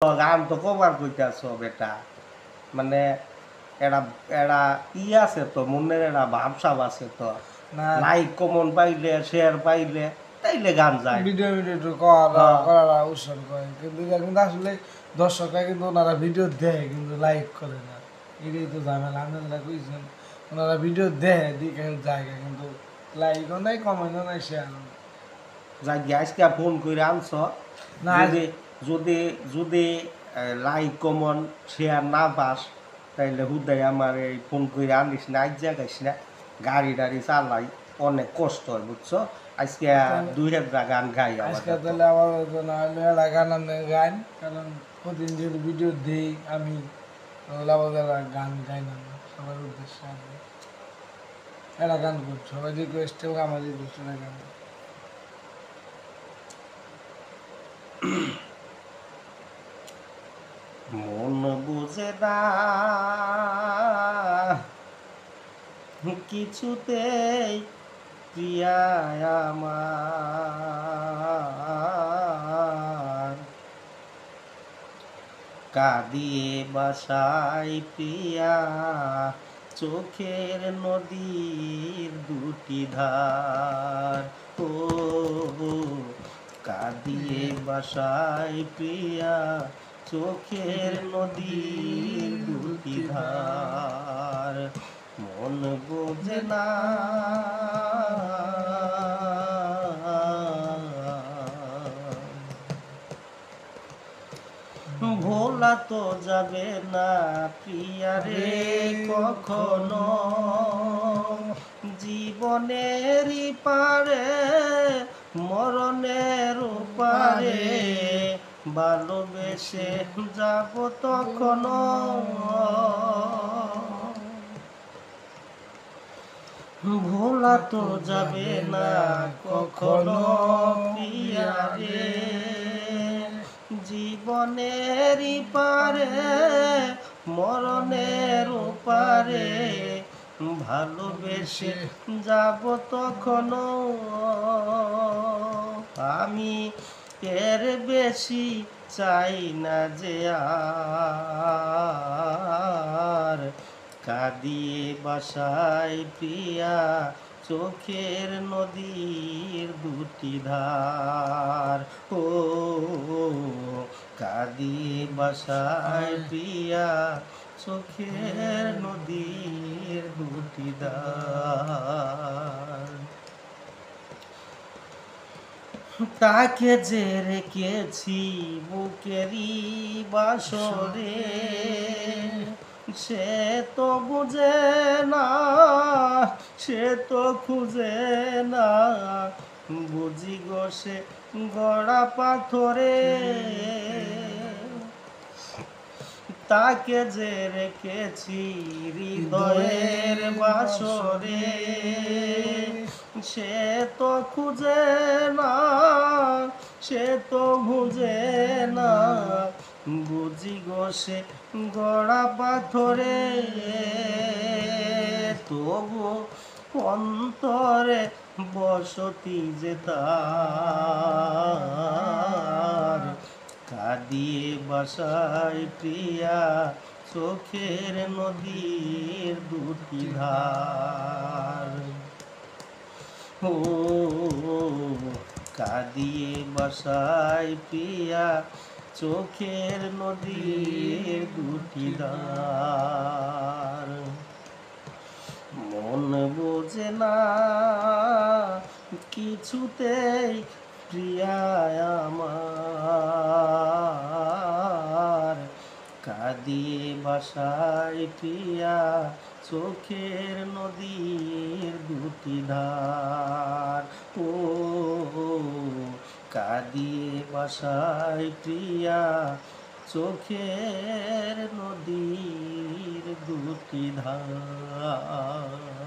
গান তো কবার কইতাছ বেটা মানে এরা এরা আছে তো মনের এরা ভাবসাব আছে তো না লাইক কমন পাইলে শেয়ার পাইলে তাইলে গান যায় ভিডিও একটু হ্যাঁ। করার উৎসব করে কিন্তু এটা কিন্তু আসলে দর্শকরা কিন্তু ওনারা ভিডিও দেয় কিন্তু লাইক করে না এটাই তো ঝামেলা আপনারা কইছেন ওনারা ভিডিও দেয় দিকে জায়গা কিন্তু লাইকও নাই কমেন্টও নাই শেয়ার যাই আজকে ফোন করে আনছ না যদি যদি যদি লাইক কমন শেয়ার না পাস তাইলে হুদাই আমার এই ফোন করে আনিস না আজ জায়গাইস না গাড়ি টাড়ি চালাই অনেক কষ্ট হয় বুঝছো আজকে দুই হাজার গান গাই আজকে আমাদের তাহলে আমার না হলে একটা গান আমি গান কারণ প্রতিদিন যেহেতু ভিডিও দিই আমি আমাদের গান গাই না সবার উদ্দেশ্যে আমি একটা গান করছি সবাই রিকোয়েস্ট হোক আমার রিকোয়েস্ট গান মন বুঝে না কিছুতেই প্রিয়া আমার কাঁদিয়ে বাসায় প্রিয়া চোখের নদীর দুটি ধার ও কাঁদিয়ে বাসায় প্রিয়া চোখের নদীর দুটি ধার মন বোঝে না ভোলা তো যাবে না প্রিয়া রে কখনো জীবনেরই পারে মরণের পারে ভালোবেসে যাব তখনো ভোলা তো যাবে না কখনো প্রিয়া রে জীবনেরই পারে মরণের পারে ভালোবেসে যাব তখনো আমি এর বেশি চাই না যে আর কাঁদিয়ে বাসায় প্রিয়া চোখের নদীর দুটি ধার ও কাঁদিয়ে বাসায় প্রিয়া চোখের নদীর দুটি ধার তাকে যে রেখেছি বুকেরই বাসরে সে তো বুঝে না সে তো খুঁজে না বুঝি গো সে গড়া পাথরে তাকে যে রেখেছি হৃদয়ের বাসরে সে তো খুঁজে না সে তো বুঝে না বুঝি গো সে গড়া পাথরে তবু অন্তরে বসতি যে তার কাঁদিয়ে বাসায় প্রিয়া চোখের নদীর দুটি ধার ও কাঁদিয়ে বাসায় প্রিয়া চোখের নদীর দুটি ধার মন বোঝে না কিছুতেই প্রিয়া আমার কাঁদিয়ে বাসায় প্রিয়া চোখের নদীর দুটি ধার ও কাঁদিয়ে বাসায় প্রিয়া চোখের নদীর দুটি ধার